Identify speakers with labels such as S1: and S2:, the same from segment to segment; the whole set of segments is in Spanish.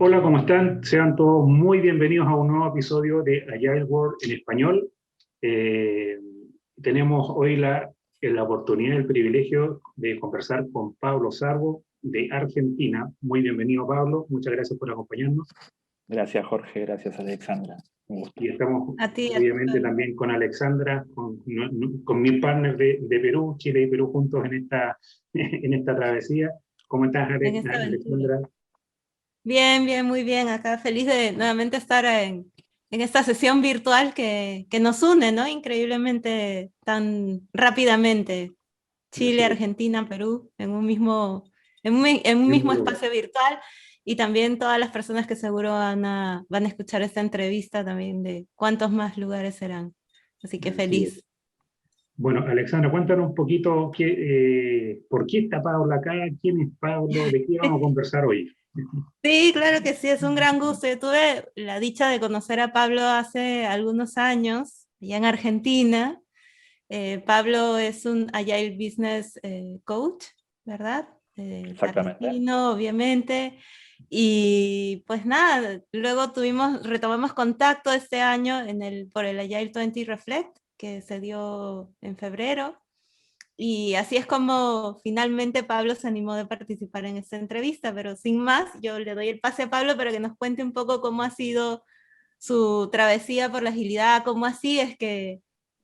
S1: Hola, ¿cómo están? Sean todos muy bienvenidos a un nuevo episodio de Agile World en español. Eh, Tenemos hoy la oportunidad y el privilegio de conversar con Pablo Sarbo de Argentina. Muy bienvenido, Pablo. Muchas gracias por acompañarnos.
S2: Gracias, Jorge. Gracias, Alexandra. Un gusto.
S1: Y estamos
S3: A ti,
S1: obviamente
S3: Pablo.
S1: también con Alexandra, con mi partner de Perú, Chile y Perú juntos en en esta travesía. ¿Cómo estás,
S3: En esta aventura.
S1: Alexandra?
S3: Bien, bien, muy bien. Acá feliz de nuevamente estar en esta sesión virtual que nos une, ¿no? Increíblemente, tan rápidamente. Chile,
S1: Así es,
S3: Argentina, Perú, en un
S1: mismo
S3: mismo
S1: lugar.
S3: espacio virtual. Y también todas las personas que seguro van a escuchar esta entrevista también de cuántos más lugares serán. Así que
S1: Así es.
S3: feliz.
S1: Bueno, Alexandra, cuéntanos un poquito por qué está Pablo acá, quién es Pablo, de qué vamos a conversar hoy.
S3: Sí, claro que sí, es un gran gusto. Yo tuve la dicha de conocer a Pablo hace algunos años, allá en Argentina. Pablo es un Agile Business Coach, ¿verdad?
S2: Exactamente.
S3: Argentino, obviamente. Y pues nada, luego retomamos contacto este año por el Agile 20 Reflect, que se dio en febrero. Y así es como finalmente Pablo se animó de participar en esta entrevista, pero sin más, yo le doy el pase a Pablo para que nos cuente un poco cómo ha sido su travesía por la agilidad, cómo así es que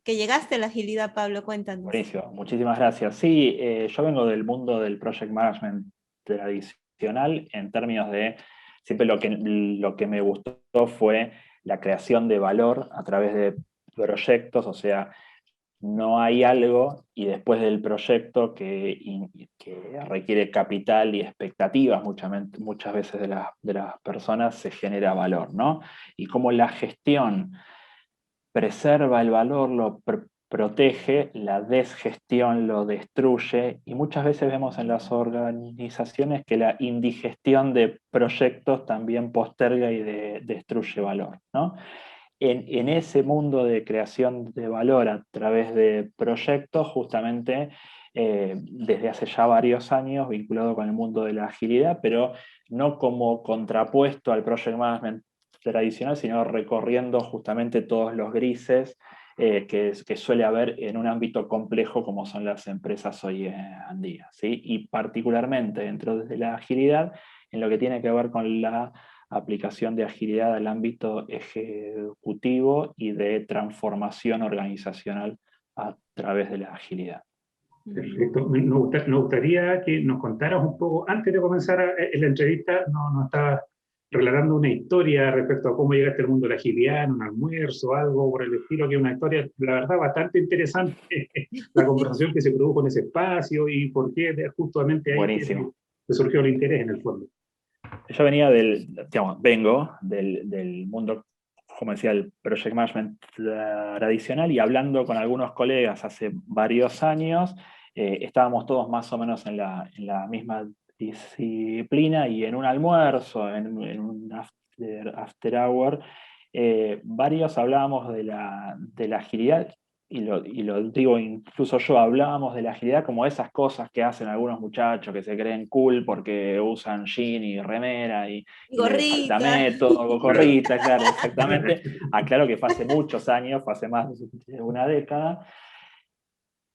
S3: llegaste a la agilidad, Pablo, cuéntanos.
S2: Buenísimo. Muchísimas gracias. Sí, yo vengo del mundo del project management tradicional en términos de, siempre lo que me gustó fue la creación de valor a través de proyectos, o sea, no hay algo y después del proyecto que requiere capital y expectativas muchas veces de las personas se genera valor, ¿no? Y como la gestión preserva el valor, protege, la desgestión lo destruye y muchas veces vemos en las organizaciones que la indigestión de proyectos también posterga y destruye valor, ¿no? En ese mundo de creación de valor a través de proyectos, justamente desde hace ya varios años, vinculado con el mundo de la agilidad, pero no como contrapuesto al project management tradicional, sino recorriendo justamente todos los grises que suele haber en un ámbito complejo como son las empresas hoy en día, ¿sí? Y particularmente dentro de la agilidad, en lo que tiene que ver con la aplicación de agilidad al ámbito ejecutivo y de transformación organizacional a través de la agilidad.
S1: Perfecto. Nos gustaría que nos contaras un poco, antes de comenzar la entrevista, nos estabas relatando una historia respecto a cómo llegaste al mundo de la agilidad, en un almuerzo, algo por el estilo, que es una historia, la verdad, bastante interesante, la conversación que se produjo en ese espacio y por qué justamente ahí
S2: Buenísimo.
S1: te surgió el interés en el fondo.
S2: Yo vengo del mundo, como decía, el project management tradicional y hablando con algunos colegas hace varios años, estábamos todos más o menos en la misma disciplina y en un almuerzo, en un after hour, varios hablábamos de la agilidad y lo digo incluso yo, hablábamos de la agilidad como esas cosas que hacen algunos muchachos que se creen cool porque usan jean y remera y les falta
S3: Gorrita.
S2: método,
S1: Claro.
S2: gorrita, claro, exactamente. Aclaro que fue hace muchos años, fue hace más de una década.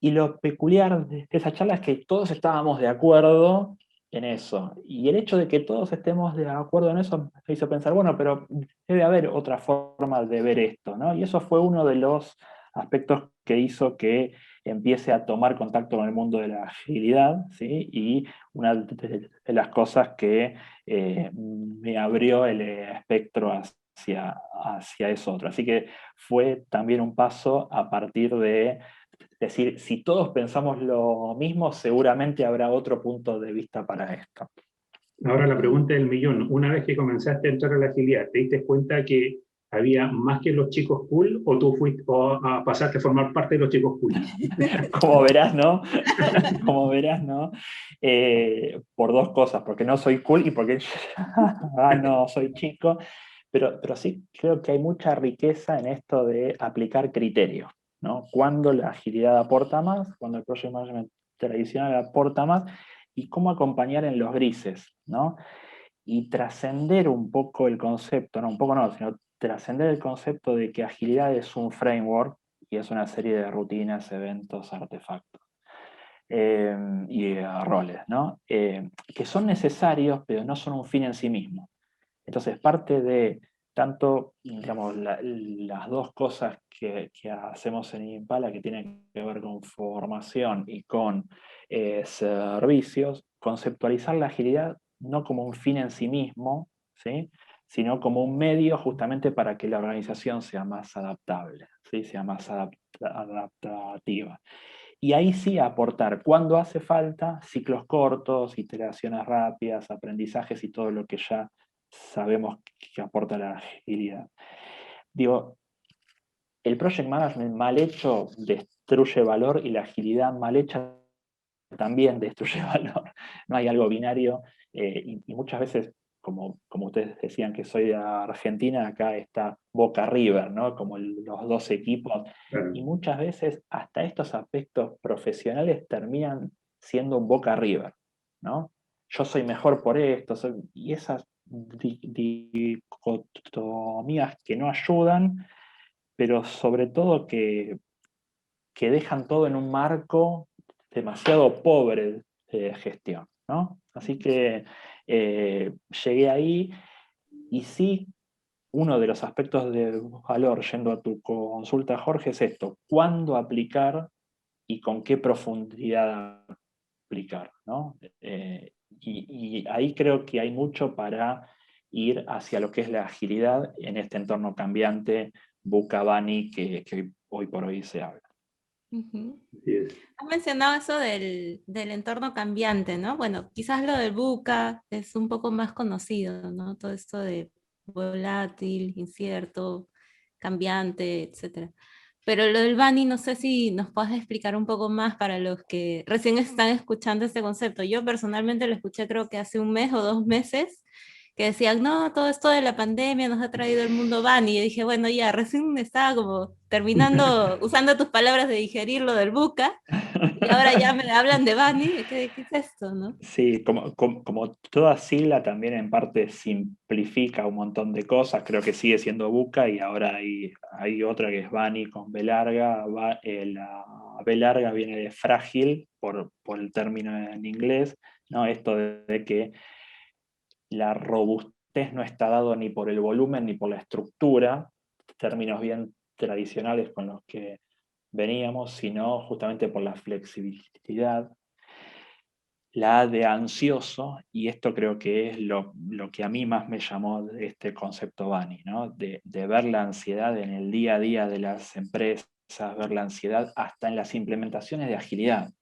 S2: Y lo peculiar de esa charla es que todos estábamos de acuerdo en eso. Y el hecho de que todos estemos de acuerdo en eso me hizo pensar, bueno, pero debe haber otra forma de ver esto, ¿no? Y eso fue uno de los aspectos que hizo que empiece a tomar contacto con el mundo de la agilidad, ¿sí? Y una de las cosas que me abrió el espectro hacia eso otro. Así que fue también un paso a partir de decir, si todos pensamos lo mismo, seguramente habrá otro punto de vista para esto.
S1: Ahora la pregunta del millón, una vez que comenzaste a entrar a la agilidad, ¿te diste cuenta que había más que los chicos cool o tú pasaste a formar parte de los chicos cool?
S2: Como verás, ¿no? Como verás, ¿no? Por dos cosas, porque no soy cool y porque no soy chico, pero sí creo que hay mucha riqueza en esto de aplicar criterios, ¿no? Cuando la agilidad aporta más, cuando el project management tradicional aporta más, y cómo acompañar en los grises, ¿no? y trascender un poco el concepto, no un poco no, sino trascender el concepto de que agilidad es un framework y es una serie de rutinas, eventos, artefactos y roles, ¿no? Que son necesarios, pero no son un fin en sí mismo. Entonces, parte de tanto, digamos, las dos cosas que hacemos en Impala, que tienen que ver con formación y con servicios, conceptualizar la agilidad no como un fin en sí mismo, ¿sí? Sino como un medio justamente para que la organización sea más adaptable, ¿sí? Sea más adaptativa. Y ahí sí aportar, cuando hace falta, ciclos cortos, iteraciones rápidas, aprendizajes y todo lo que ya sabemos que aporta la agilidad. Digo, el project management mal hecho destruye valor y la agilidad mal hecha también destruye valor. No hay algo binario y muchas veces, como ustedes decían que soy de Argentina, acá está Boca River, ¿no? Como los dos equipos.
S1: Claro.
S2: Y muchas veces hasta estos aspectos profesionales terminan siendo un Boca River, ¿no? Yo soy mejor por esto, y esas dicotomías que no ayudan, pero sobre todo que dejan todo en un marco demasiado pobre de gestión, ¿no? Así que llegué ahí y sí, uno de los aspectos de valor, yendo a tu consulta, Jorge, es esto: ¿cuándo aplicar y con qué profundidad aplicar, ¿no? Y ahí creo que hay mucho para ir hacia lo que es la agilidad en este entorno cambiante, VUCA, BANI, que hoy por hoy se habla.
S3: Ujú.
S1: Así es.
S3: Has mencionado eso del entorno cambiante, ¿no? Bueno, quizás lo del buca es un poco más conocido, ¿no? Todo esto de volátil, incierto, cambiante, etcétera. Pero lo del Bani, no sé si nos puedes explicar un poco más para los que recién están escuchando este concepto. Yo personalmente lo escuché creo que hace un mes o 2 meses, que decían, no, todo esto de la pandemia nos ha traído el mundo Bani. Y yo dije, bueno, ya, recién estaba como terminando, usando tus palabras de digerir lo del buca, y ahora ya me hablan de Bani. ¿Qué es esto, no?
S2: Sí, como toda sigla también en parte simplifica un montón de cosas, creo que sigue siendo VUCA y ahora hay otra que es BANI con B larga. La B larga viene de frágil por el término en inglés, ¿no? Esto de que la robustez no está dado ni por el volumen ni por la estructura, términos bien tradicionales con los que veníamos, sino justamente por la flexibilidad. La A de ansioso, y esto creo que es lo que a mí más me llamó de este concepto Bani, ¿no? De ver la ansiedad en el día a día de las empresas, ver la ansiedad hasta en las implementaciones de agilidad.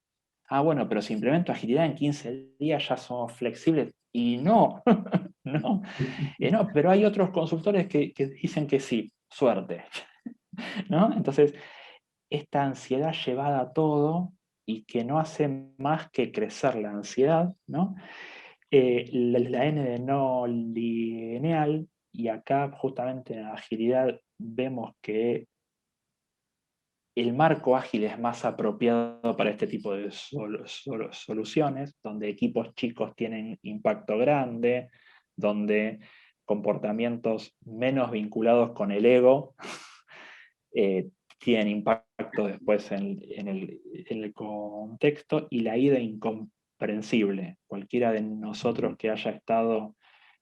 S2: Ah, bueno, pero si implemento agilidad en 15 días ya somos flexibles. Y no, no, no, pero hay otros consultores que dicen que sí, suerte, ¿no? Entonces, esta ansiedad llevada a todo y que no hace más que crecer la ansiedad, ¿no? La N de no lineal, y acá justamente en la agilidad vemos que el marco ágil es más apropiado para este tipo de soluciones, donde equipos chicos tienen impacto grande, donde comportamientos menos vinculados con el ego eh, tienen impacto después en el contexto, y la ida incomprensible. Cualquiera de nosotros que haya estado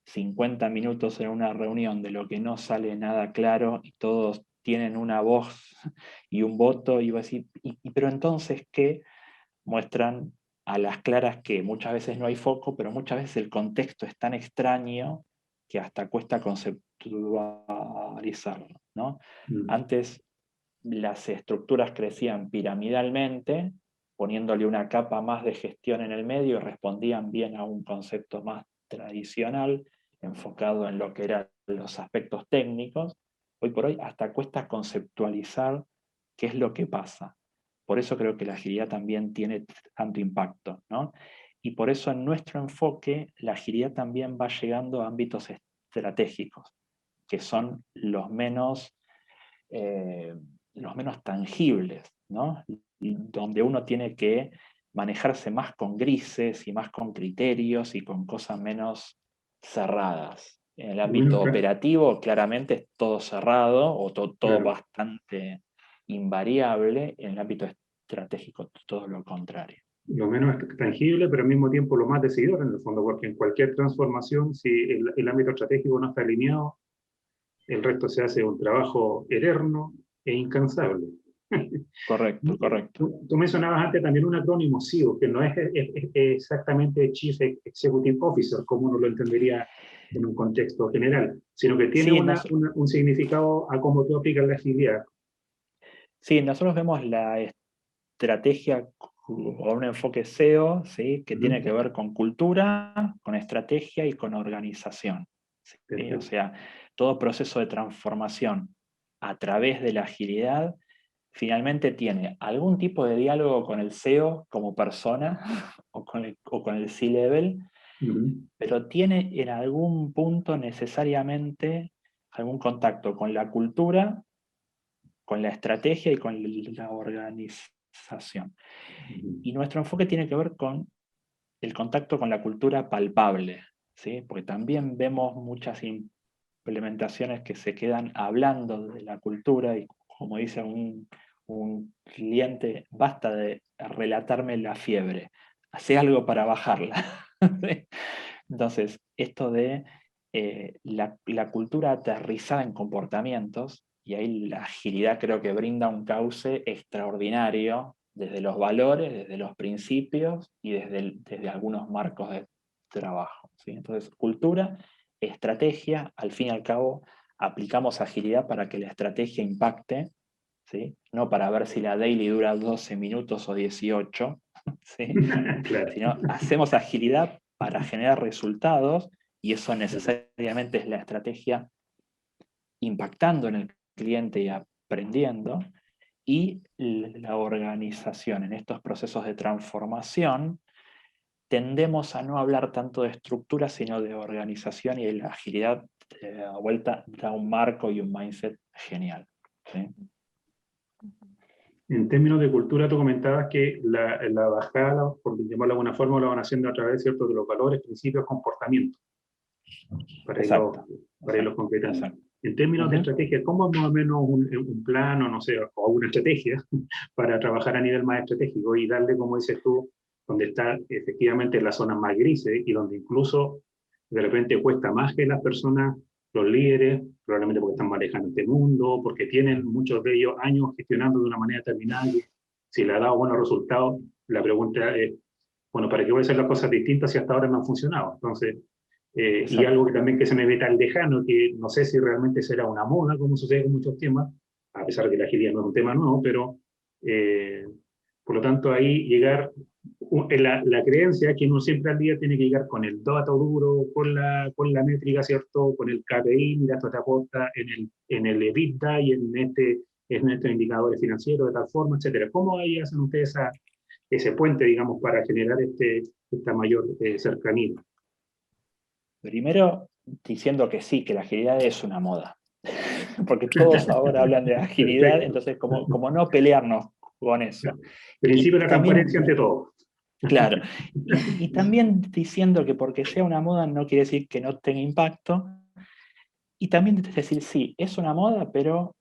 S2: 50 minutos en una reunión de lo que no sale nada claro y todos tienen una voz y un voto, y va a decir, pero entonces, ¿qué? Muestran a las claras que muchas veces no hay foco, pero muchas veces el contexto es tan extraño que hasta cuesta conceptualizarlo, ¿no?
S1: Mm.
S2: Antes las estructuras crecían piramidalmente, poniéndole una capa más de gestión en el medio, y respondían bien a un concepto más tradicional, enfocado en lo que eran los aspectos técnicos. Hoy por hoy hasta cuesta conceptualizar qué es lo que pasa. Por eso creo que la agilidad también tiene tanto impacto, ¿no? Y por eso en nuestro enfoque la agilidad también va llegando a ámbitos estratégicos, que son los menos tangibles, ¿no? Donde uno tiene que manejarse más con grises y más con criterios y con cosas menos cerradas. En el
S1: Lo
S2: ámbito
S1: menos,
S2: operativo, claramente es todo cerrado o todo
S1: claro,
S2: bastante invariable. En el ámbito estratégico, todo lo contrario.
S1: lo menos tangible, pero al mismo tiempo lo más decidor en el fondo, porque en cualquier transformación, si el ámbito estratégico no está alineado, el resto se hace un trabajo eterno e incansable.
S2: Correcto, correcto.
S1: Tú mencionabas antes también un acrónimo CIO, que no es exactamente Chief Executive Officer, como uno lo entendería en un contexto general, sino que tiene
S2: Sí,
S1: un significado a cómo tú aplicas la agilidad.
S2: sí, nosotros vemos la estrategia con un enfoque SEO, ¿sí? Que tiene que ver con cultura, con estrategia y con organización. ¿Sí? O
S1: Perfecto.
S2: sea, todo proceso de transformación a través de la agilidad finalmente tiene algún tipo de diálogo con el SEO como persona o con el C-Level,
S1: Ujú.
S2: pero tiene en algún punto necesariamente algún contacto con la cultura, con la estrategia y con la organización.
S1: Ujú.
S2: Y nuestro enfoque tiene que ver con el contacto con la cultura palpable, ¿sí? Porque también vemos muchas implementaciones que se quedan hablando de la cultura y como dice un cliente, basta de relatarme la fiebre, hace algo para bajarla. ¿Sí? Entonces, esto de la cultura aterrizada en comportamientos, y ahí la agilidad creo que brinda un cauce extraordinario desde los valores, desde los principios y desde algunos marcos de trabajo. ¿Sí? Entonces, cultura, estrategia, al fin y al cabo, aplicamos agilidad para que la estrategia impacte, ¿sí? No para ver si la daily dura 12 minutos o 18, ¿sí?
S1: Claro,
S2: Sino hacemos agilidad para generar resultados y eso necesariamente es la estrategia impactando en el cliente y aprendiendo, y la organización en estos procesos de transformación tendemos a no hablar tanto de estructura, sino de organización, y la agilidad a vuelta da un marco y un mindset genial. ¿Sí?
S1: en términos de cultura, tú comentabas que la bajada, por llamarlo de alguna forma, lo van haciendo a través, ¿cierto?, de los valores, principios, comportamientos, para irlos,
S2: Exacto,
S1: para irlos
S2: exacto,
S1: concretando.
S2: exacto.
S1: En términos de
S2: Ujú.
S1: estrategia, ¿cómo es más o menos un plan o no sé, o una estrategia para trabajar a nivel más estratégico y darle, como dices tú, donde está efectivamente en las zonas más grises y donde incluso de repente cuesta más que las personas, los líderes, probablemente porque están manejando este mundo, porque tienen muchos de ellos años gestionando de una manera determinada que si le ha dado buenos resultados, la pregunta es, bueno, ¿para qué voy a hacer las cosas distintas si hasta ahora no han funcionado? Entonces, y algo
S2: Exacto.
S1: que también que se me ve tan lejano, que no sé si realmente será una moda, como sucede con muchos temas, a pesar de que la agilidad no es un tema nuevo, pero eh, por lo tanto ahí llegar, la creencia que uno siempre al día tiene que llegar con el dato duro, con la métrica, ¿cierto? Con el KPI, mira, esto te aporta en el EBITDA y en estos indicadores financieros de tal forma, etcétera. ¿Cómo ahí hacen ustedes ese puente, digamos, para generar esta mayor cercanía?
S2: Primero, diciendo que sí, que la agilidad es una moda. Porque todos ahora hablan de agilidad,
S1: Perfecto.
S2: entonces como no pelearnos con eso.
S1: Principio de
S2: Y
S1: la
S2: también,
S1: transparencia ante todo.
S2: claro, y también diciendo que porque sea una moda no quiere decir que no tenga impacto, y también decir, sí, es una moda, pero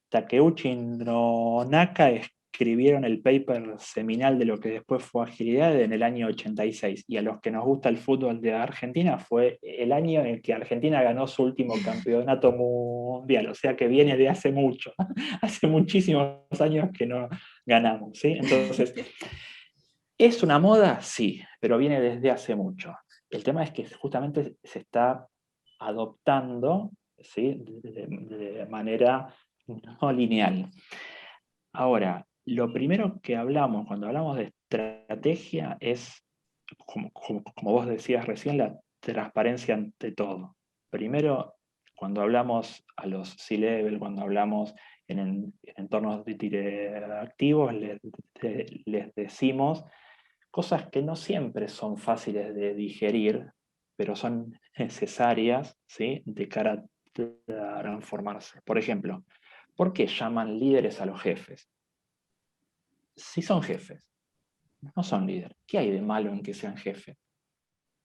S2: Takeuchi no Naka escribieron el paper seminal de lo que después fue agilidad en el año 86. Y a los que nos gusta el fútbol de Argentina fue el año en el que Argentina ganó su último campeonato mundial. O sea que viene de hace mucho. Hace muchísimos años que no ganamos. ¿Sí? Entonces, ¿es una moda? Sí, pero viene desde hace mucho. El tema es que justamente se está adoptando, ¿sí? De manera no lineal. Ahora, lo primero que hablamos cuando hablamos de estrategia es, como vos decías recién, la transparencia ante todo. Primero, cuando hablamos a los C-level, cuando hablamos en entornos directivos, les decimos cosas que no siempre son fáciles de digerir, pero son necesarias, ¿sí?, de cara a transformarse. Por ejemplo, ¿por qué llaman líderes a los jefes? Si son jefes, no son líderes. ¿Qué hay de malo en que sean jefes?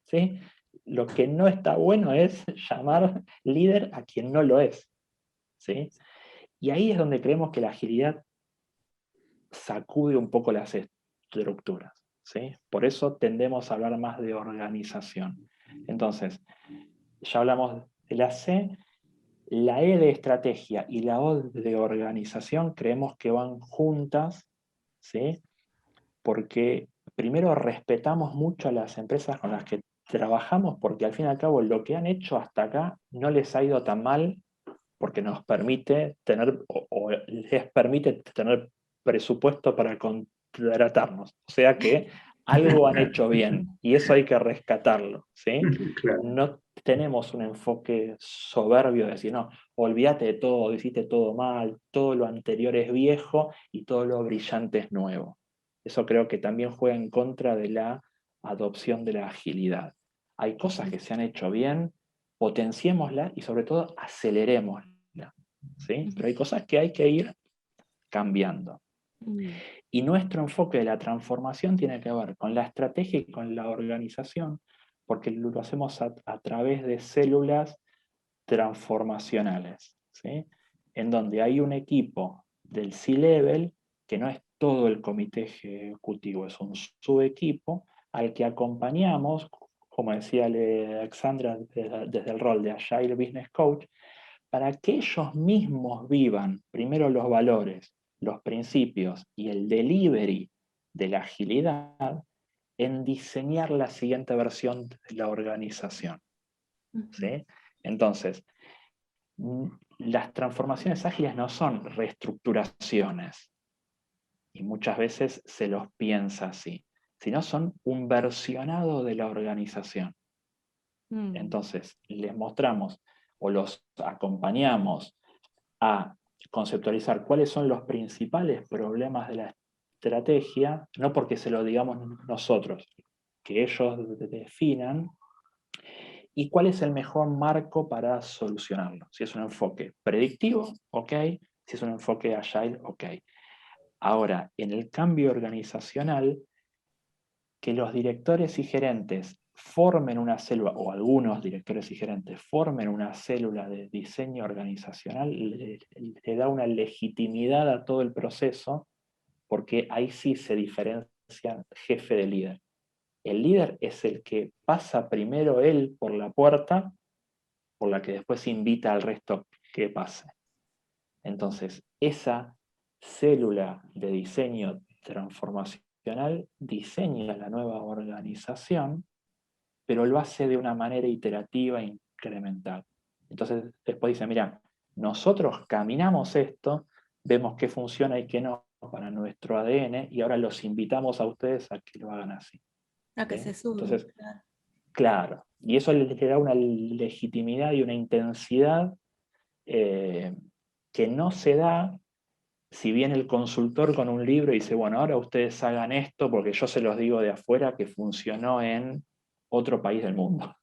S2: ¿Sí? Lo que no está bueno es llamar líder a quien no lo es, ¿sí? Y ahí es donde creemos que la agilidad sacude un poco las estructuras, ¿sí? Por eso tendemos a hablar más de organización. Entonces, ya hablamos de la C, la E de estrategia y la O de organización creemos que van juntas, ¿sí? Porque primero respetamos mucho a las empresas con las que trabajamos, porque al fin y al cabo lo que han hecho hasta acá no les ha ido tan mal, porque nos permite tener, o les permite tener presupuesto para contratarnos. O sea que algo han hecho bien, y eso hay que rescatarlo, ¿sí?
S1: Claro.
S2: No tenemos un enfoque soberbio de decir, no, olvídate de todo, hiciste todo mal, todo lo anterior es viejo y todo lo brillante es nuevo. Eso creo que también juega en contra de la adopción de la agilidad. Hay cosas que se han hecho bien, potenciémoslas y sobre todo acelerémoslas, ¿sí? Pero hay cosas que hay que ir cambiando. Y nuestro enfoque de la transformación tiene que ver con la estrategia y con la organización, porque lo hacemos a través de células transformacionales, ¿sí? En donde hay un equipo del C-Level, que no es todo el comité ejecutivo, es un subequipo al que acompañamos, como decía Alexandra, desde el rol de Agile Business Coach, para que ellos mismos vivan primero los valores, los principios y el delivery de la agilidad en diseñar la siguiente versión de la organización, ¿sí? Entonces, las transformaciones ágiles no son reestructuraciones, y muchas veces se los piensa así, sino son un versionado de la organización. Entonces, les mostramos o los acompañamos a conceptualizar cuáles son los principales problemas de la estrategia, no porque se lo digamos nosotros, que ellos definan, y cuál es el mejor marco para solucionarlo. Si es un enfoque predictivo, ok. Si es un enfoque agile, ok. Ahora, en el cambio organizacional, que los directores y gerentes formen una célula, o algunos directores y gerentes formen una célula de diseño organizacional, le da una legitimidad a todo el proceso, porque ahí sí se diferencia jefe de líder. El líder es el que pasa primero él por la puerta, por la que después invita al resto que pase. Entonces, esa célula de diseño transformacional diseña la nueva organización, pero lo hace de una manera iterativa e incremental. Entonces, después dice, mira, nosotros caminamos esto, vemos qué funciona y qué no para nuestro ADN, y ahora los invitamos a ustedes a que lo hagan así.
S3: A que se sumen.
S2: Entonces, claro, y eso le da una legitimidad y una intensidad que no se da si viene el consultor con un libro y dice, bueno, ahora ustedes hagan esto porque yo se los digo de afuera que funcionó en otro país del mundo.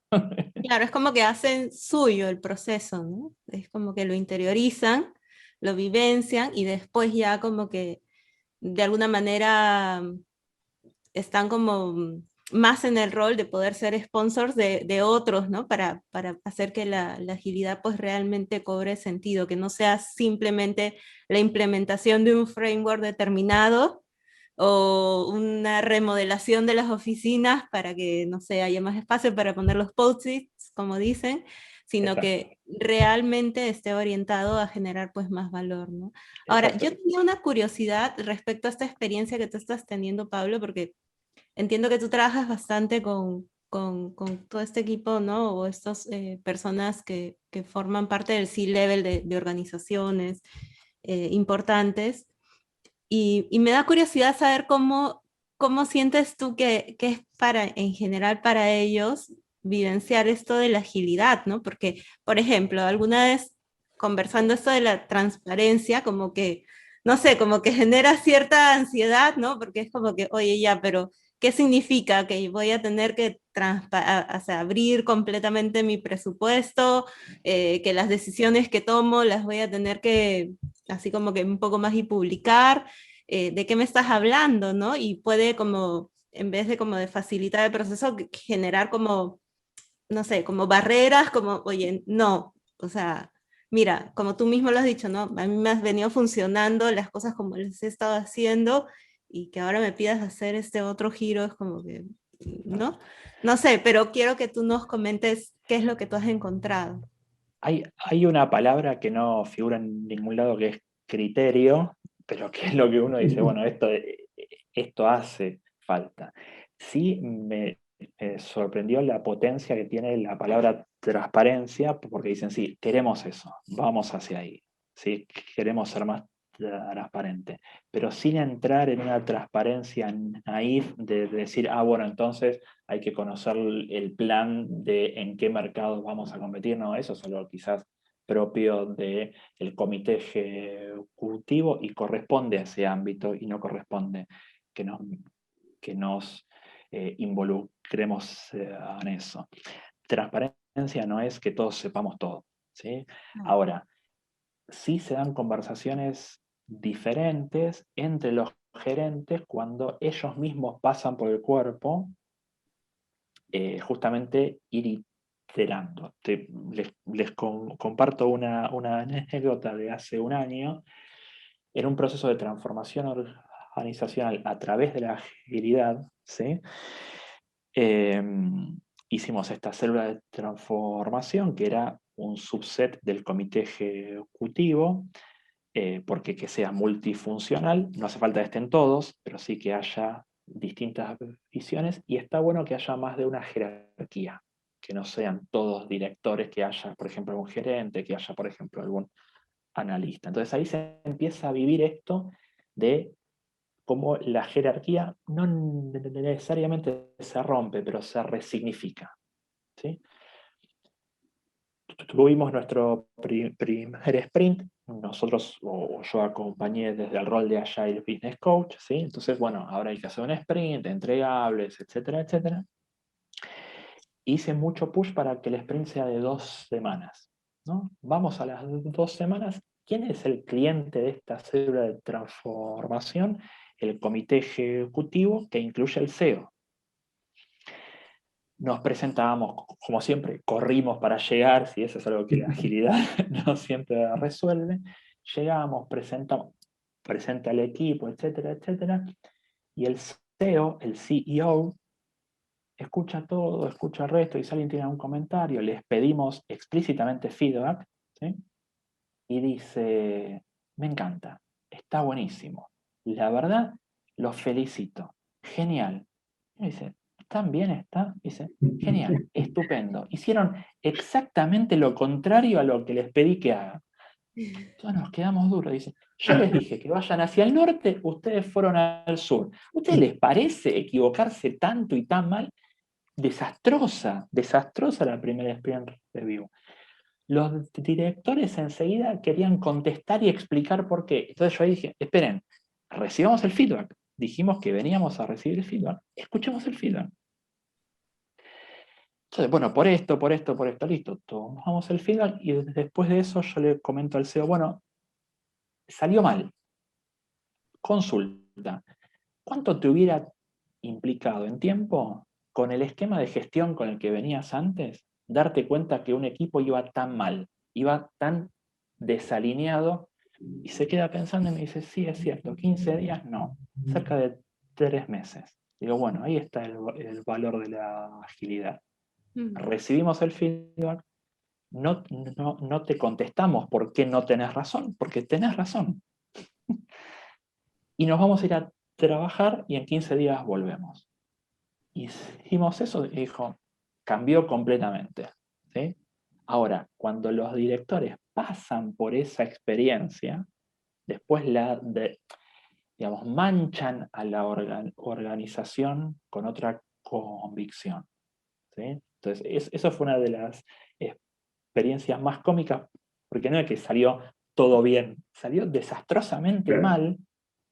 S3: Claro, es como que hacen suyo el proceso, ¿no? Es como que lo interiorizan, lo vivencian y después ya como que de alguna manera están como más en el rol de poder ser sponsors de otros, ¿no? Para hacer que la agilidad pues realmente cobre sentido, que no sea simplemente la implementación de un framework determinado o una remodelación de las oficinas para que, no sé, haya más espacio para poner los post-its, como dicen, sino
S2: Exacto.
S3: que realmente esté orientado a generar pues más valor, ¿no? Ahora,
S2: Exacto.
S3: yo tenía una curiosidad respecto a esta experiencia que tú estás teniendo, Pablo, porque entiendo que tú trabajas bastante con todo este equipo, ¿no? O estas personas que forman parte del C-Level de organizaciones importantes. Y me da curiosidad saber cómo sientes tú que es en general para ellos vivenciar esto de la agilidad, ¿no? Porque, por ejemplo, alguna vez conversando esto de la transparencia, como que, no sé, como que genera cierta ansiedad, ¿no? Porque es como que, oye, ya, pero ¿qué significa? Que voy a tener que o sea, abrir completamente mi presupuesto, que las decisiones que tomo las voy a tener que, así como que un poco más y publicar, de qué me estás hablando, ¿no? Y puede como, en vez de como de facilitar el proceso, generar como no sé, como barreras, como, oye, no, o sea, mira, como tú mismo lo has dicho, ¿no? A mí me has venido funcionando las cosas como les he estado haciendo y que ahora me pidas hacer este otro giro, es como que, ¿no? No sé, pero quiero que tú nos comentes qué es lo que tú has encontrado.
S2: Hay una palabra que no figura en ningún lado que es criterio, pero que es lo que uno dice, bueno, esto hace falta. Sí me sorprendió la potencia que tiene la palabra transparencia, porque dicen, sí, queremos eso, vamos hacia ahí, ¿sí? Queremos ser más transparente, pero sin entrar en una transparencia naif de decir, bueno, entonces hay que conocer el plan de en qué mercados vamos a competir, no, eso es algo quizás propio del comité ejecutivo y corresponde a ese ámbito y no corresponde que nos involucremos en eso. Transparencia no es que todos sepamos todo, ¿sí? Ahora, sí se dan conversaciones diferentes entre los gerentes cuando ellos mismos pasan por el cuerpo justamente ir iterando. Les comparto una anécdota de hace un año. En un proceso de transformación organizacional a través de la agilidad, ¿sí? Hicimos esta célula de transformación que era un subset del comité ejecutivo, porque que sea multifuncional, no hace falta que estén todos, pero sí que haya distintas visiones, y está bueno que haya más de una jerarquía, que no sean todos directores, que haya, por ejemplo, algún gerente, que haya, por ejemplo, algún analista. Entonces ahí se empieza a vivir esto de cómo la jerarquía no necesariamente se rompe, pero se resignifica, ¿sí? Tuvimos nuestro primer sprint, nosotros o yo acompañé desde el rol de Agile Business Coach, ¿sí? Entonces, bueno, ahora hay que hacer un sprint, entregables, etcétera, etcétera. Hice mucho push para que el sprint sea de 2 semanas, ¿no? Vamos a las 2 semanas. ¿Quién es el cliente de esta célula de transformación? El comité ejecutivo que incluye el CEO. Nos presentábamos, como siempre, corrimos para llegar, si eso es algo que la agilidad no siempre resuelve. Llegamos, presenta el equipo, etcétera, etcétera. Y el CEO, el CEO, escucha todo, escucha el resto, y si alguien tiene algún comentario, les pedimos explícitamente feedback, ¿sí? Y dice, me encanta, está buenísimo. La verdad, los felicito. Genial. Y dice, ¿tan bien está? Dice, genial, estupendo. Hicieron exactamente lo contrario a lo que les pedí que hagan. Entonces nos quedamos duros. Dice, yo les dije que vayan hacia el norte, ustedes fueron al sur. ¿A ustedes les parece equivocarse tanto y tan mal? Desastrosa la primera sprint review. Los directores enseguida querían contestar y explicar por qué. Entonces yo ahí dije, esperen, recibamos el feedback. Dijimos que veníamos a recibir el feedback. Escuchemos el feedback. Entonces, bueno, por esto, listo. Tomamos el feedback y después de eso yo le comento al CEO, bueno, salió mal. Consulta. ¿Cuánto te hubiera implicado en tiempo con el esquema de gestión con el que venías antes, darte cuenta que un equipo iba tan mal, iba tan desalineado? Y se queda pensando y me dice, sí, es cierto, 15 días no, cerca de 3 meses. Digo, bueno, ahí está el valor de la agilidad. Recibimos el feedback, no te contestamos por qué no tenés razón, porque tenés razón. Y nos vamos a ir a trabajar y en 15 días volvemos. Hicimos eso y dijo, cambió completamente, ¿sí? Ahora, cuando los directores pasan por esa experiencia, después digamos, manchan a la organización con otra convicción, ¿sí? Entonces, eso fue una de las experiencias más cómicas, porque no es que salió todo bien, salió desastrosamente
S1: Claro.
S2: mal,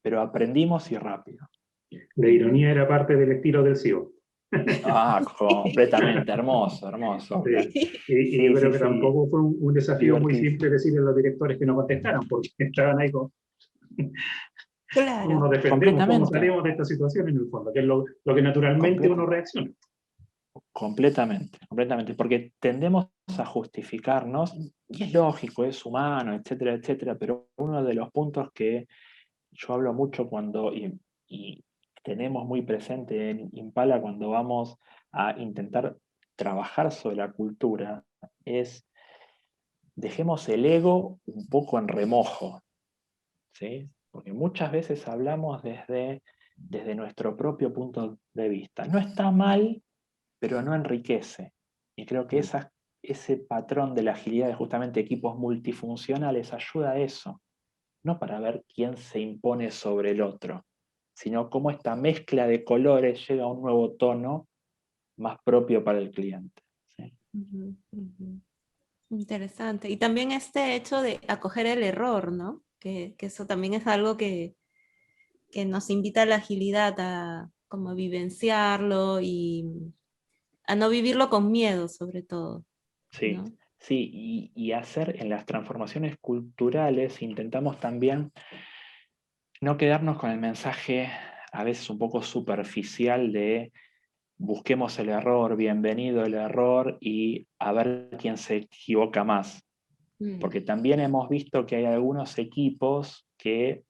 S2: pero aprendimos y rápido.
S1: La ironía era parte del estilo del CEO.
S2: Completamente, hermoso, hermoso.
S1: Sí. Y yo creo que tampoco fue un desafío muy simple decirle a los directores que no contestaran, porque estaban ahí con
S3: Claro.
S1: cómo nos defendemos, cómo salimos de esta situación en el fondo, que es lo que naturalmente uno reacciona.
S2: Completamente, completamente, porque tendemos a justificarnos, y es lógico, es humano, etcétera, etcétera, pero uno de los puntos que yo hablo mucho y tenemos muy presente en Impala cuando vamos a intentar trabajar sobre la cultura es dejemos el ego un poco en remojo, ¿sí? Porque muchas veces hablamos desde nuestro propio punto de vista. No está mal, pero no enriquece. Y creo que ese patrón de la agilidad de justamente equipos multifuncionales ayuda a eso, no para ver quién se impone sobre el otro, sino cómo esta mezcla de colores llega a un nuevo tono más propio para el cliente. ¿Sí?
S3: Ujú, ujú. Interesante. Y también este hecho de acoger el error, ¿no? Que eso también es algo que nos invita a la agilidad, a como vivenciarlo y a no vivirlo con miedo, sobre todo,
S2: Sí,
S3: ¿no?
S2: sí, y hacer en las transformaciones culturales, intentamos también no quedarnos con el mensaje a veces un poco superficial de busquemos el error, bienvenido el error y a ver quién se equivoca más.
S3: Mm,
S2: Porque también hemos visto que hay algunos equipos que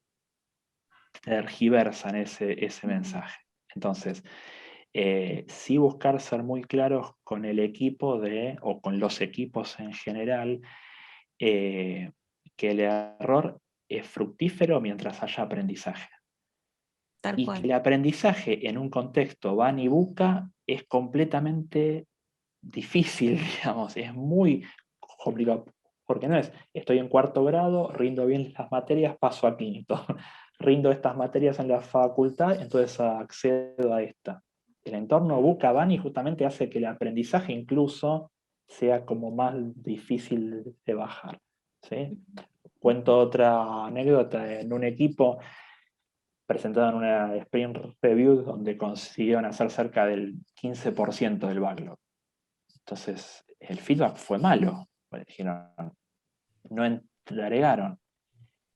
S2: tergiversan ese
S3: mm,
S2: mensaje. Entonces, sí buscar ser muy claros con el equipo o con los equipos en general, que el error es fructífero mientras haya aprendizaje.
S3: tal
S2: Y que
S3: cual.
S2: el aprendizaje en un contexto van y busca es completamente difícil, digamos, es muy complicado, porque no es, estoy en cuarto grado, rindo bien las materias, paso a quinto, rindo estas materias en la facultad, entonces accedo a esta. El entorno busca, van y justamente hace que el aprendizaje incluso sea como más difícil de bajar. ¿Sí? Cuento otra anécdota en un equipo presentaron una sprint review donde consiguieron hacer cerca del 15% del backlog. Entonces, el feedback fue malo. Dijeron, no entregaron.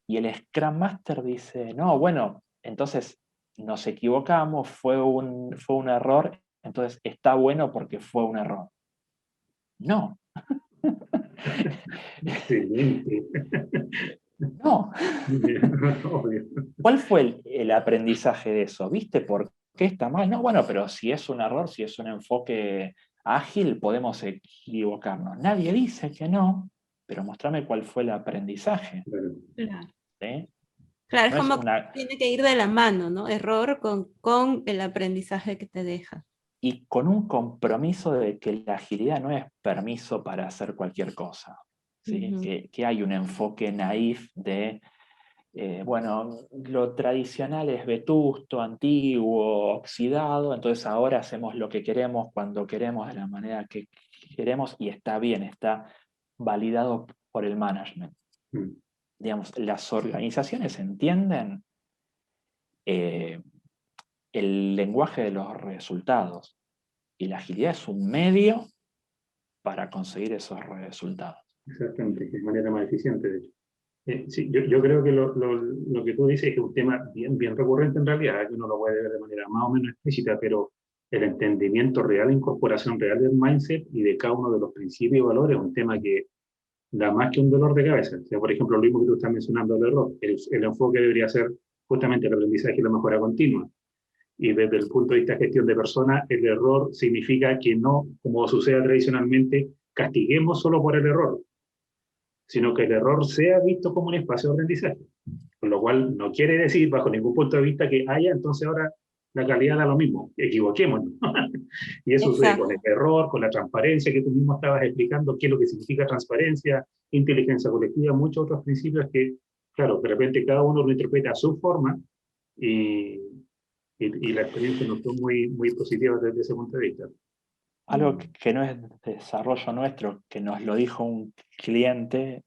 S2: Y el Scrum Master dice, no, bueno, entonces nos equivocamos, fue un error, entonces está bueno porque fue un error. No.
S1: Excelente.
S2: No.
S1: Obvio.
S2: ¿Cuál fue el aprendizaje de eso? ¿Viste por qué está mal? No, bueno, pero si es un error, si es un enfoque ágil, podemos equivocarnos. Nadie dice que no, pero mostrame cuál fue el aprendizaje.
S1: Claro.
S3: Claro.
S2: ¿Sí?
S3: Claro, es
S2: No es
S3: como que
S2: una...
S3: tiene que ir de la mano, ¿no? Error con el aprendizaje que te deja.
S2: Y con un compromiso de que la agilidad no es permiso para hacer cualquier cosa. ¿Sí?
S3: Ujú.
S2: Que hay un enfoque naif de bueno, lo tradicional es vetusto, antiguo, oxidado, entonces ahora hacemos lo que queremos, cuando queremos, de la manera que queremos, y está bien, está validado por el management.
S1: Mm.
S2: Digamos, las organizaciones entienden eh, el lenguaje de los resultados, y la agilidad es un medio para conseguir esos resultados.
S1: Exactamente, que es manera más eficiente, de hecho. Sí, yo creo que lo que tú dices es que es un tema bien recurrente en realidad, que uno lo puede ver de manera más o menos explícita, pero el entendimiento real, la incorporación real del mindset y de cada uno de los principios y valores es un tema que da más que un dolor de cabeza. O sea, por ejemplo, lo mismo que tú estás mencionando el error, el enfoque debería ser justamente el aprendizaje y la mejora continua. Y desde el punto de vista de gestión de personas, el error significa que no, como sucede tradicionalmente, castiguemos solo por el error, sino que el error sea visto como un espacio de aprendizaje. Con lo cual no quiere decir, bajo ningún punto de vista, que haya, entonces ahora la calidad da lo mismo, equivoquémonos. Y eso sucede con el
S3: Exacto.
S1: error, con la transparencia que tú mismo estabas explicando, qué es lo que significa transparencia, inteligencia colectiva, muchos otros principios que, claro, de repente cada uno lo interpreta a su forma y, y la experiencia no fue muy positiva desde ese punto de vista.
S2: Algo que no es desarrollo nuestro, que nos lo dijo un cliente,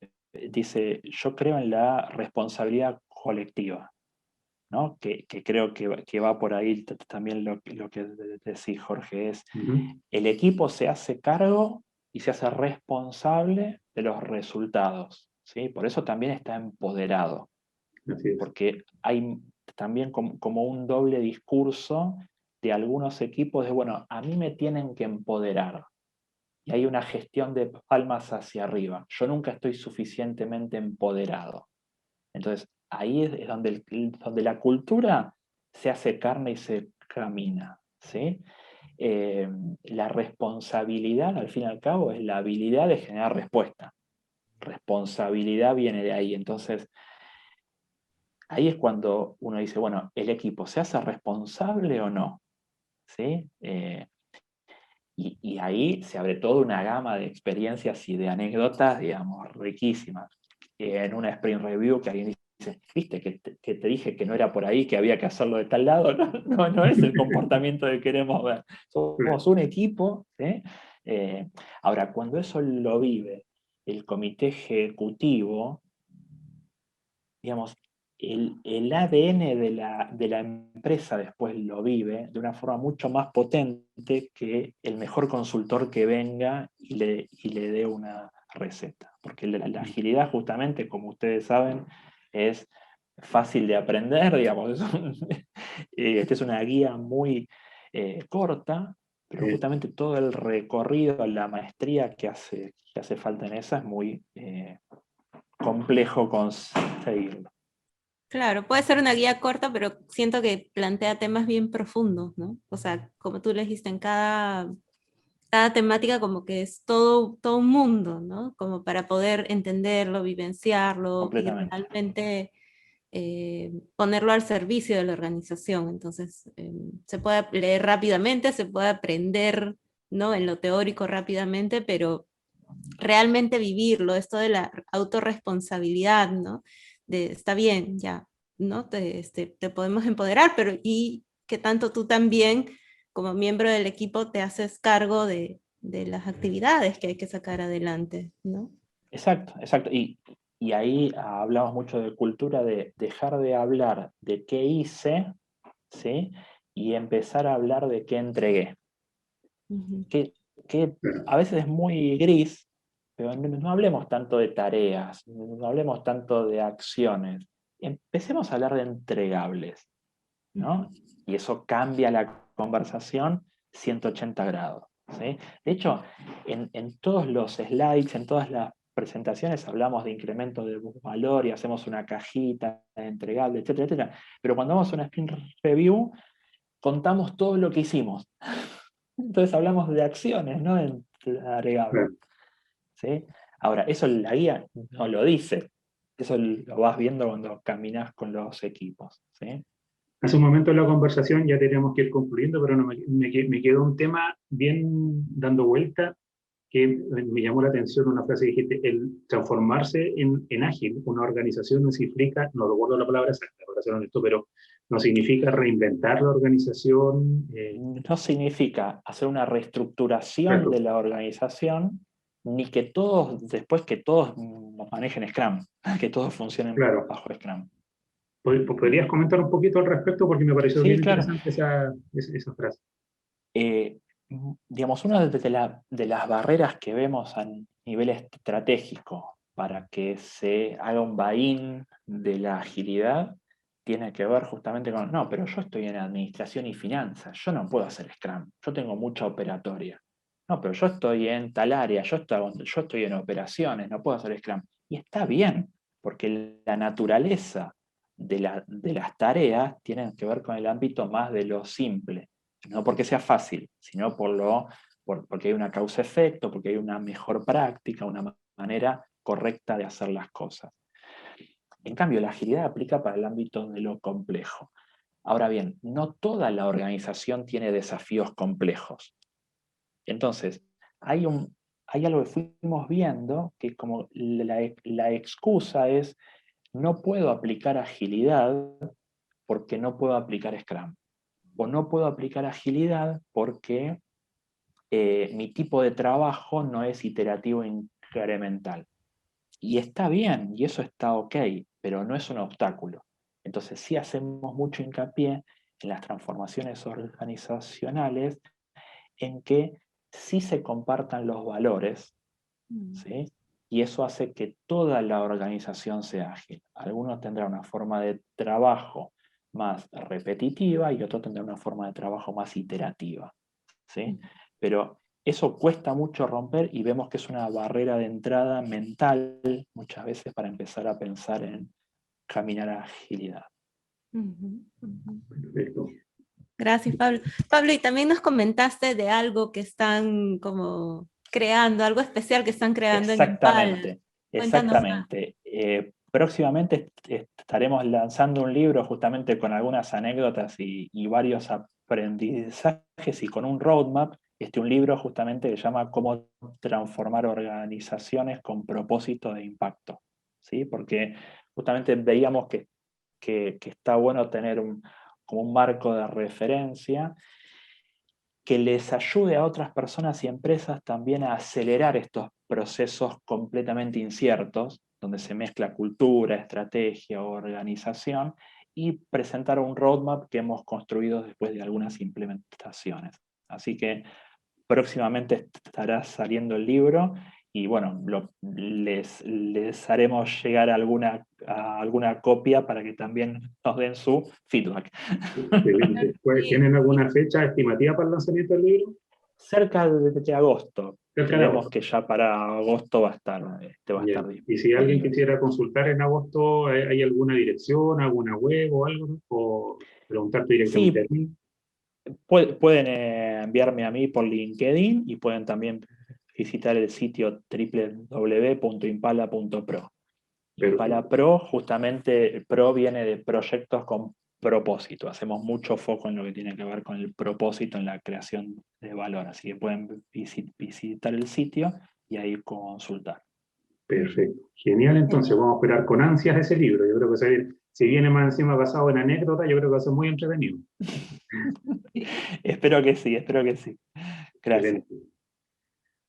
S2: dice, yo creo en la responsabilidad colectiva, ¿no? Que creo que va por ahí también lo que decís, Jorge, es
S1: Uh -huh.
S2: el equipo se hace cargo y se hace responsable de los resultados, ¿sí? Por eso también está empoderado,
S1: Así es.
S2: porque hay también como un doble discurso de algunos equipos de, bueno, a mí me tienen que empoderar. Y hay una gestión de palmas hacia arriba. Yo nunca estoy suficientemente empoderado. Entonces, ahí es donde la cultura se hace carne y se camina, ¿sí? La responsabilidad, al fin y al cabo, es la habilidad de generar respuesta. Responsabilidad viene de ahí. Entonces, ahí es cuando uno dice, bueno, ¿el equipo se hace responsable o no? ¿Sí? Y ahí se abre toda una gama de experiencias y de anécdotas, digamos, riquísimas. En una sprint review que alguien dice, viste que te dije que no era por ahí, que había que hacerlo de tal lado, no es el comportamiento que queremos ver. Somos un equipo, ¿sí? Ahora, cuando eso lo vive el comité ejecutivo, digamos, el ADN de la empresa después lo vive de una forma mucho más potente que el mejor consultor que venga y le dé una receta. Porque la agilidad, justamente, como ustedes saben, es fácil de aprender, digamos. Esta es una guía muy corta, pero justamente todo el recorrido, la maestría que hace falta en esa es muy complejo conseguirlo.
S3: Claro, puede ser una guía corta, pero siento que plantea temas bien profundos, ¿no? O sea, como tú le dijiste, en cada temática como que es todo un mundo, ¿no? Como para poder entenderlo, vivenciarlo y
S2: Completamente.
S3: realmente ponerlo al servicio de la organización. Entonces, se puede leer rápidamente, se puede aprender, ¿no? En lo teórico rápidamente, pero realmente vivirlo, esto de la autorresponsabilidad, ¿no? De, está bien, ya, ¿no? Te podemos empoderar, pero y que tanto tú también, como miembro del equipo, te haces cargo de las actividades que hay que sacar adelante, ¿no?
S2: Exacto, exacto. Y ahí hablamos mucho de cultura, de dejar de hablar de qué hice, ¿sí? Y empezar a hablar de qué entregué.
S3: Ujú.
S2: Que a veces es muy gris, pero no hablemos tanto de tareas, no hablemos tanto de acciones. Empecemos a hablar de entregables, ¿no? Y eso cambia la conversación 180 grados, ¿sí? De hecho, en todos los slides, en todas las presentaciones hablamos de incremento de valor y hacemos una cajita entregable, etcétera, etcétera. Pero cuando vamos a una sprint review, contamos todo lo que hicimos. Entonces hablamos de acciones, no de entregables, ¿sí? Ahora, eso la guía no lo dice. Eso lo vas viendo cuando caminas con los equipos, ¿sí?
S1: Hace un momento en la conversación ya teníamos que ir concluyendo, pero no, me quedó un tema bien dando vuelta que me llamó la atención una frase que dijiste, el transformarse en ágil, una organización no significa, no recuerdo la palabra exacta, para ser honesto, pero no significa reinventar la organización.
S2: No significa hacer una reestructuración de la organización, ni que todos, después que todos nos manejen Scrum, que todos funcionen
S1: Claro,
S2: bajo Scrum.
S1: ¿podrías comentar un poquito al respecto? Porque me pareció
S2: Sí,
S1: bien
S2: claro.
S1: interesante esa frase.
S2: Eh, digamos, una de las barreras que vemos a nivel estratégico para que se haga un buy-in de la agilidad tiene que ver justamente con, no, pero yo estoy en administración y finanzas, yo no puedo hacer Scrum, yo tengo mucha operatoria. No, pero yo estoy en tal área, yo estoy en operaciones, no puedo hacer Scrum. Y está bien, porque la naturaleza de las tareas tiene que ver con el ámbito más de lo simple. No porque sea fácil, sino porque hay una causa-efecto, porque hay una mejor práctica, una manera correcta de hacer las cosas. En cambio, la agilidad aplica para el ámbito de lo complejo. Ahora bien, no toda la organización tiene desafíos complejos. Entonces, hay algo que fuimos viendo que como la excusa es no puedo aplicar agilidad porque no puedo aplicar Scrum. O no puedo aplicar agilidad porque mi tipo de trabajo no es iterativo incremental. Y está bien, y eso está ok, pero no es un obstáculo. Entonces sí hacemos mucho hincapié en las transformaciones organizacionales en que sí se compartan los valores, ¿sí? Y eso hace que toda la organización sea ágil. Algunos tendrán una forma de trabajo más repetitiva y otro tendrá una forma de trabajo más iterativa, ¿sí? Pero eso cuesta mucho romper y vemos que es una barrera de entrada mental muchas veces para empezar a pensar en caminar a agilidad.
S1: Perfecto.
S3: Gracias, Pablo. Pablo, y también nos comentaste de algo que están como creando, algo especial que están creando en Impala. Cuéntanos más.
S2: Exactamente. Próximamente estaremos lanzando un libro justamente con algunas anécdotas y varios aprendizajes y con un roadmap. Un libro justamente que se llama Cómo transformar organizaciones con propósito de impacto, ¿sí? Porque justamente veíamos que está bueno tener como un marco de referencia que les ayude a otras personas y empresas también a acelerar estos procesos completamente inciertos, donde se mezcla cultura, estrategia, organización, y presentar un roadmap que hemos construido después de algunas implementaciones. Así que próximamente estará saliendo el libro y bueno, les haremos llegar alguna copia para que también nos den su feedback.
S1: Excelente. Pues,
S3: Sí,
S1: ¿tienen alguna fecha estimativa para el lanzamiento del libro?
S2: Cerca de agosto.
S1: Cerca de
S2: Creemos
S1: agosto.
S2: que ya para agosto va a estar
S1: Ya. Y si alguien
S2: disponible.
S1: quisiera consultar en agosto, ¿hay alguna dirección, alguna web o algo? ¿O preguntarte directamente a
S2: Sí,
S1: ti?
S2: pueden enviarme a mí por LinkedIn y pueden también visitar el sitio www.impala.pro. Impala
S1: Perfecto.
S2: Pro, justamente el Pro viene de proyectos con propósito. Hacemos mucho foco en lo que tiene que ver con el propósito en la creación de valor. Así que pueden visitar el sitio y ahí consultar.
S1: Perfecto. Genial, entonces vamos a esperar con ansias ese libro. Yo creo que si viene más encima basado en anécdota, yo creo que va a ser muy entretenido.
S2: Espero que sí, espero que sí. Gracias.
S1: Excelente.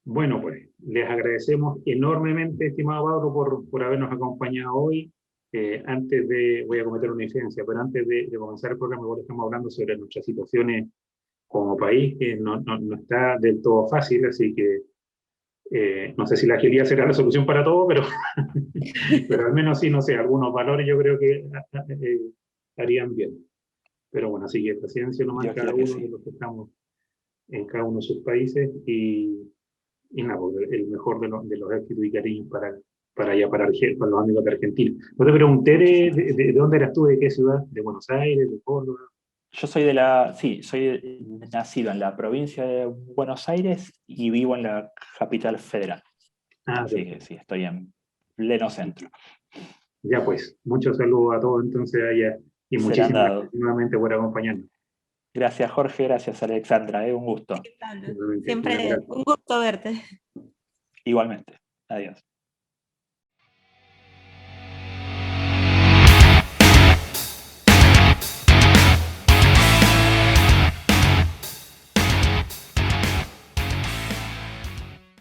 S1: Bueno, pues les agradecemos enormemente, estimado Pablo, por habernos acompañado hoy. Voy a cometer una infidencia, pero antes de comenzar el programa, igual estamos hablando sobre nuestras situaciones como país, que no está del todo fácil, así que no sé si la agilidad será la solución para todo, pero al menos sí, no sé, algunos valores yo creo que harían bien. Pero bueno, así que paciencia nomás
S2: Dios
S1: cada
S2: quiera que
S1: uno de
S2: sí.
S1: los que estamos en cada uno de sus países y nada, porque el mejor de los éxitos y cariños para allá, para los amigos de Argentina. No te pregunté
S2: Muchísimas gracias.
S1: de dónde eras tú, de qué ciudad, de Buenos Aires, de Córdoba.
S2: Yo soy nacido en la provincia de Buenos Aires y vivo en la capital federal.
S1: Ah,
S2: Así que
S1: perfecto.
S2: sí, estoy en pleno centro.
S1: Ya pues, muchos saludos a todos entonces allá y
S2: Serán
S1: muchísimas
S2: dados.
S1: gracias nuevamente por acompañarnos.
S2: Gracias Jorge, gracias Alexandra, un gusto.
S3: Pablo.
S1: Nuevamente, un
S3: Siempre
S1: abrazo.
S3: un gusto verte.
S2: Igualmente. Adiós.